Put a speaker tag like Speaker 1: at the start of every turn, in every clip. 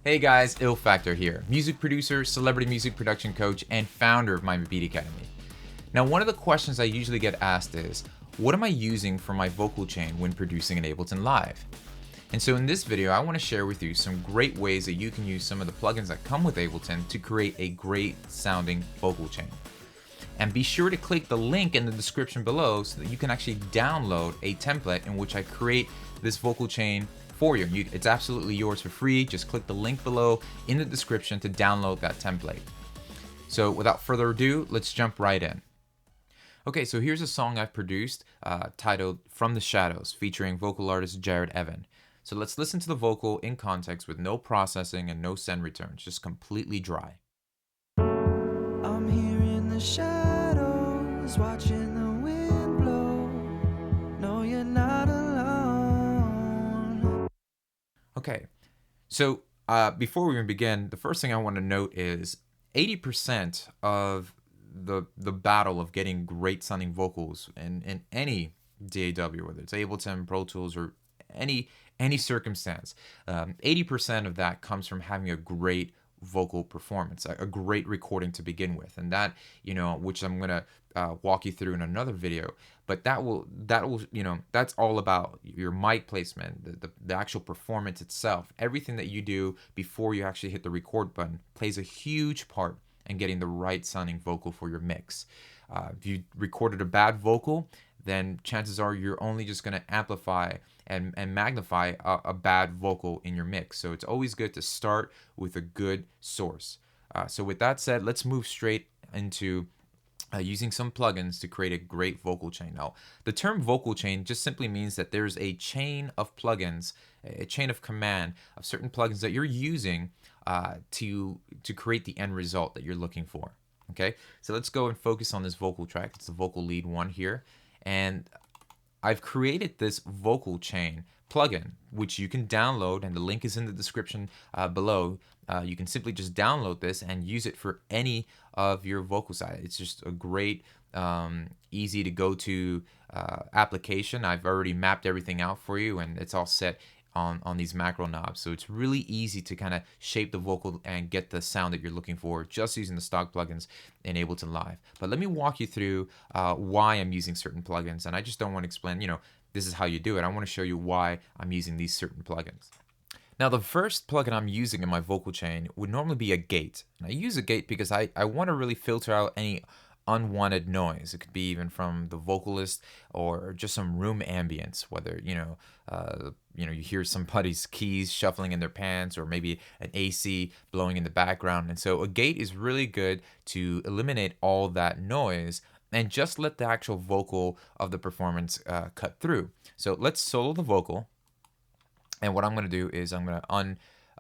Speaker 1: Hey guys, Ill Factor here, music producer, celebrity music production coach, and founder of my Beat Academy. Now, one of the questions I usually get asked is, what am I using for my vocal chain when producing an Ableton Live? And so in this video, I want to share with you some great ways that you can use some of the plugins that come with Ableton to create a great sounding vocal chain. And be sure to click the link in the description below so that you can actually download a template in which I create this vocal chain for you. It's absolutely yours for free. Just click the link below in the description to download that template. So without further ado, let's jump right in. Okay, so here's a song I've produced titled From the Shadows, featuring vocal artist Jared Evan. So let's listen to the vocal in context with no processing and no send returns, just completely dry.
Speaker 2: I'm here in the shadows, watching the wind blow. No, you're not alone.
Speaker 1: Okay, so before we even begin, the first thing I want to note is 80% of the battle of getting great sounding vocals in any DAW, whether it's Ableton, Pro Tools, or any circumstance, 80% of that comes from having a great vocal performance, a great recording to begin with, and that, which I'm gonna walk you through in another video. But that will that's all about your mic placement, the actual performance itself. Everything that you do before you actually hit the record button plays a huge part in getting the right sounding vocal for your mix. If you recorded a bad vocal, then chances are you're only just going to amplify and magnify a bad vocal in your mix. So it's always good to start with a good source. So with that said, let's move straight into using some plugins to create a great vocal chain. Now, the term vocal chain just simply means that there's a chain of plugins, a chain of command of certain plugins that you're using to create the end result that you're looking for. Okay, so let's go and focus on this vocal track. It's the vocal lead one here. And I've created this vocal chain plugin, which you can download, and the link is in the description below. You can simply just download this and use it for any of your vocal side. It's just a great, easy to go to application. I've already mapped everything out for you, and it's all set on these macro knobs. So it's really easy to kind of shape the vocal and get the sound that you're looking for just using the stock plugins in Ableton Live. But let me walk you through why I'm using certain plugins. And I just don't want to explain, this is how you do it. I want to show you why I'm using these certain plugins. Now, the first plugin I'm using in my vocal chain would normally be a gate. And I use a gate because I want to really filter out any unwanted noise. It could be even from the vocalist or just some room ambience, whether you hear somebody's keys shuffling in their pants, or maybe an AC blowing in the background. And so a gate is really good to eliminate all that noise and just let the actual vocal of the performance cut through. So let's solo the vocal, and what I'm going to do is I'm going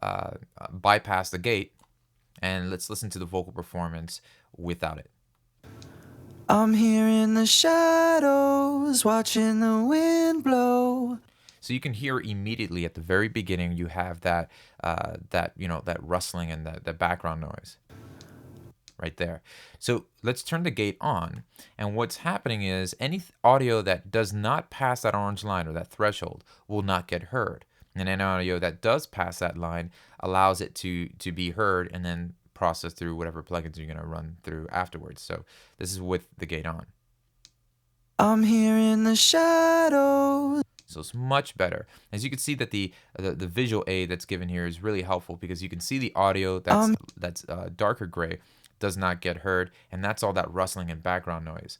Speaker 1: to bypass the gate, and let's listen to the vocal performance without it.
Speaker 2: I'm here in the shadows, watching the wind blow.
Speaker 1: So you can hear immediately at the very beginning you have that rustling and that background noise right there. So let's turn the gate on, and what's happening is any audio that does not pass that orange line or that threshold will not get heard, and any audio that does pass that line allows it to be heard and then process through whatever plugins you're going to run through afterwards. So this is with the gate on.
Speaker 2: I'm here in the shadows.
Speaker 1: So it's much better. As you can see that the visual aid that's given here is really helpful, because you can see the audio that's darker gray does not get heard, and that's all that rustling and background noise.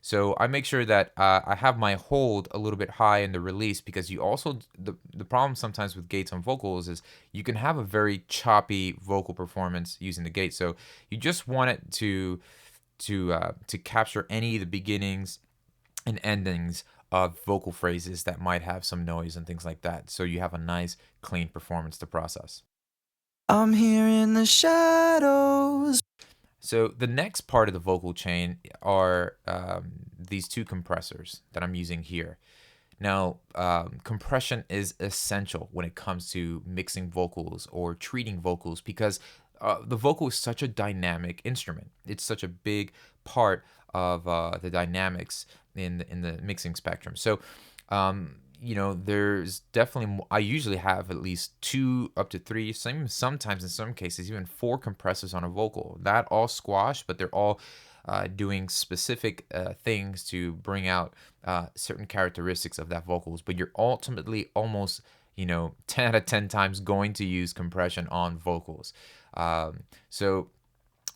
Speaker 1: So I make sure that I have my hold a little bit high in the release, because you also, the problem sometimes with gates on vocals is you can have a very choppy vocal performance using the gate. So you just want it to capture any of the beginnings and endings of vocal phrases that might have some noise and things like that. So you have a nice clean performance to process.
Speaker 2: I'm here in the shadows.
Speaker 1: So the next part of the vocal chain are these two compressors that I'm using here. Now, compression is essential when it comes to mixing vocals or treating vocals, because the vocal is such a dynamic instrument. It's such a big part of the dynamics in the mixing spectrum. So there's definitely, I usually have at least 2 up to 3, sometimes in some cases even 4 compressors on a vocal. That all squash, but they're all doing specific things to bring out certain characteristics of that vocals. But you're ultimately almost, 10 out of 10 times going to use compression on vocals. So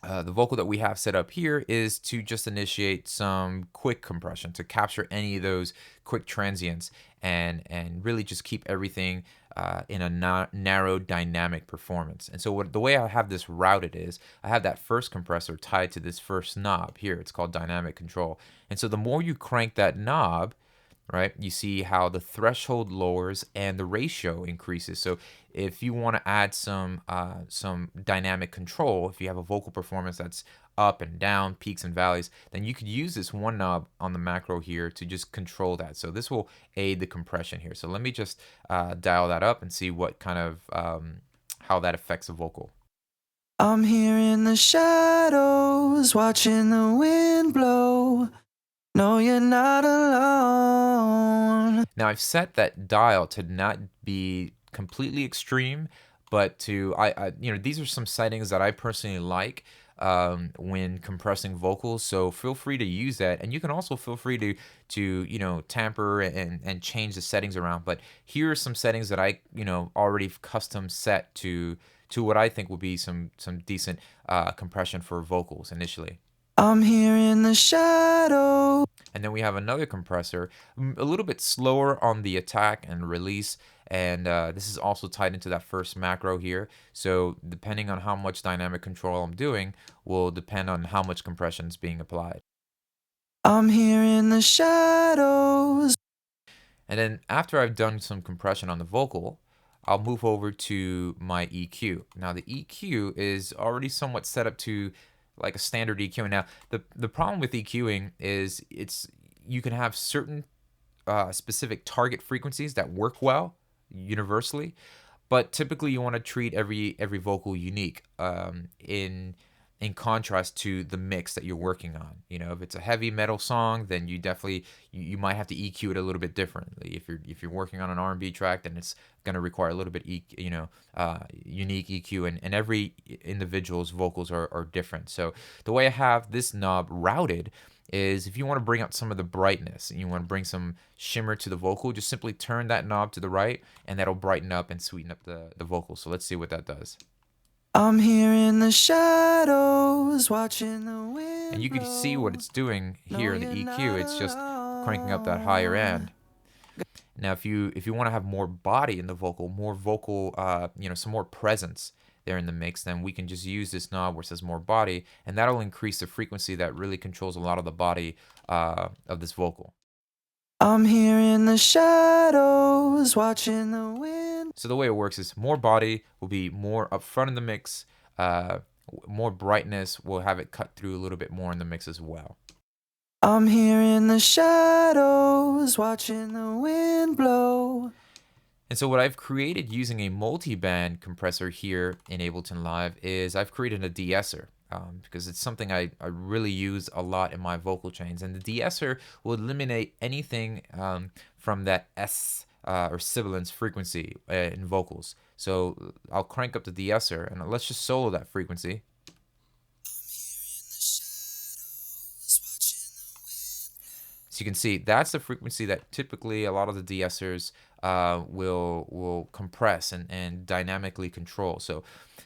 Speaker 1: the vocal that we have set up here is to just initiate some quick compression to capture any of those quick transients and really just keep everything in a narrow dynamic performance. And so the way I have this routed is I have that first compressor tied to this first knob here. It's called dynamic control. And so the more you crank that knob, right, you see how the threshold lowers and the ratio increases. So if you want to add some dynamic control, if you have a vocal performance that's up and down, peaks and valleys, then you could use this one knob on the macro here to just control that. So this will aid the compression here. So let me just dial that up and see what kind of how that affects a vocal.
Speaker 2: I'm here in the shadows, watching the wind blow. No, you're not alone.
Speaker 1: Now I've set that dial to not be completely extreme, but to these are some settings that I personally like when compressing vocals. So feel free to use that, and you can also feel free to tamper and change the settings around. But here are some settings that I already custom set to what I think will be some decent compression for vocals initially.
Speaker 2: I'm here in the shadow.
Speaker 1: And then we have another compressor, a little bit slower on the attack and release. And this is also tied into that first macro here. So depending on how much dynamic control I'm doing will depend on how much compression is being applied.
Speaker 2: I'm here in the shadows.
Speaker 1: And then after I've done some compression on the vocal, I'll move over to my EQ. Now the EQ is already somewhat set up to like a standard EQ. And now the problem with EQing is you can have certain specific target frequencies that work well universally, but typically you want to treat every vocal unique in contrast to the mix that you're working on. If it's a heavy metal song, then you definitely you might have to EQ it a little bit differently. If you're working on an R&B track, then it's going to require a little bit unique EQ, and every individual's vocals are different. So the way I have this knob routed is if you want to bring out some of the brightness and you want to bring some shimmer to the vocal, just simply turn that knob to the right and that'll brighten up and sweeten up the vocal. So let's see what that does.
Speaker 2: I'm here in the shadows, watching the wind.
Speaker 1: And you can see what it's doing here in the EQ. It's just cranking up that higher end. Now, if you want to have more body in the vocal, more vocal, some more presence there in the mix, then we can just use this knob where it says more body, and that'll increase the frequency that really controls a lot of the body of this vocal.
Speaker 2: I'm here in the shadows, watching the wind.
Speaker 1: So the way it works is more body will be more up front in the mix, more brightness will have it cut through a little bit more in the mix as well.
Speaker 2: I'm here in the shadows, watching the wind blow.
Speaker 1: And so what I've created using a multi-band compressor here in Ableton Live is I've created a de-esser. Because it's something I really use a lot in my vocal chains. And the de-esser will eliminate anything from that S or sibilance frequency in vocals. So I'll crank up the de-esser and let's just solo that frequency. So you can see that's the frequency that typically a lot of the de-essers will compress and dynamically control. So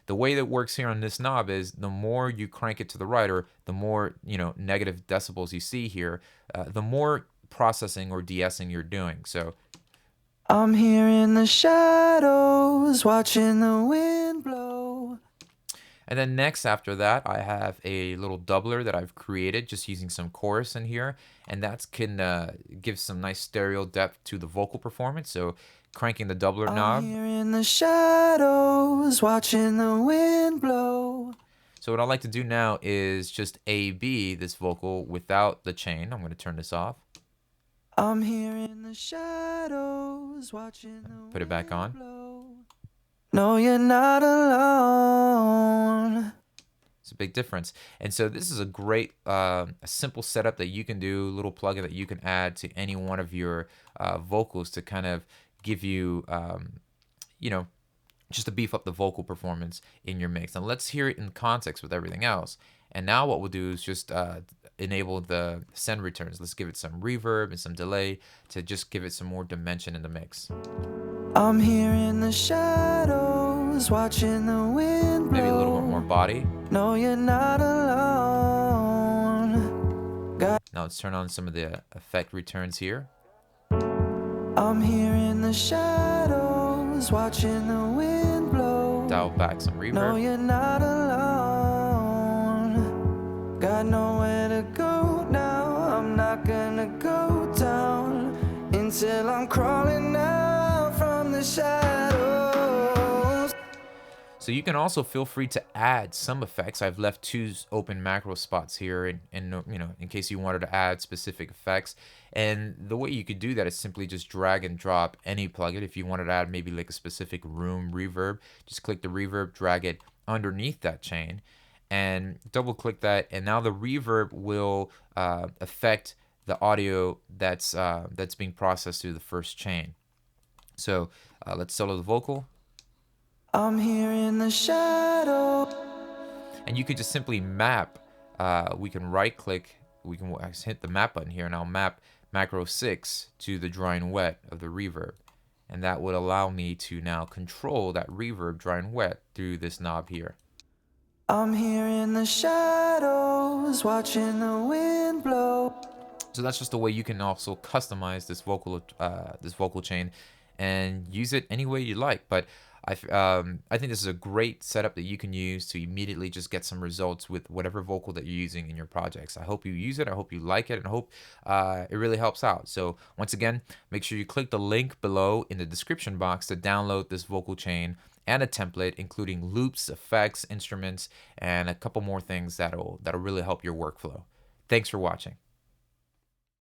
Speaker 1: the way that works here on this knob is the more you crank it to the right, or the more negative decibels you see here, the more processing or de-essing you're doing. So
Speaker 2: I'm here in the shadows, watching the wind blow.
Speaker 1: And then next after that, I have a little doubler that I've created just using some chorus in here, and that can give some nice stereo depth to the vocal performance. So cranking the doubler knob.
Speaker 2: I'm here in the shadows, watching the wind blow.
Speaker 1: So what I like to do now is just A-B this vocal without the chain. I'm going to turn this off.
Speaker 2: I'm here in the shadows, watching the
Speaker 1: Put it back on.
Speaker 2: blow. No, you're not alone.
Speaker 1: It's a big difference. And so this is a great, a simple setup that you can do, a little plugin that you can add to any one of your vocals to kind of give you, you know, just to beef up the vocal performance in your mix. And let's hear it in context with everything else. And now what we'll do is just enable the send returns. Let's give it some reverb and some delay to just give it some more dimension in the mix.
Speaker 2: I'm here in the shadows, watching the wind blow.
Speaker 1: Maybe a little bit more body.
Speaker 2: No, you're not alone.
Speaker 1: Now let's turn on some of the effect returns here.
Speaker 2: I'm here in the shadows, watching the wind blow.
Speaker 1: Dial back some reverb.
Speaker 2: No, you're not alone. Got nowhere to go now. I'm not gonna go down until I'm crawling out from the shadows.
Speaker 1: So you can also feel free to add some effects. I've left 2 open macro spots here, and you know, in case you wanted to add specific effects. And the way you could do that is simply just drag and drop any plugin. If you wanted to add maybe like a specific room reverb, just click the reverb, drag it underneath that chain, and double click that, and now the reverb will affect the audio that's being processed through the first chain. So let's solo the vocal.
Speaker 2: I'm here in the shadow.
Speaker 1: And you could just simply map. We can right click, we can hit the map button here, and I'll map macro 6 to the dry and wet of the reverb. And that would allow me to now control that reverb dry and wet through this knob here.
Speaker 2: I'm here in the shadows, watching the wind blow.
Speaker 1: So that's just a way you can also customize this vocal chain and use it any way you like. But I think this is a great setup that you can use to immediately just get some results with whatever vocal that you're using in your projects. I hope you use it. I hope you like it, and I hope it really helps out. So once again, make sure you click the link below in the description box to download this vocal chain and a template, including loops, effects, instruments, and a couple more things that'll really help your workflow. Thanks for watching.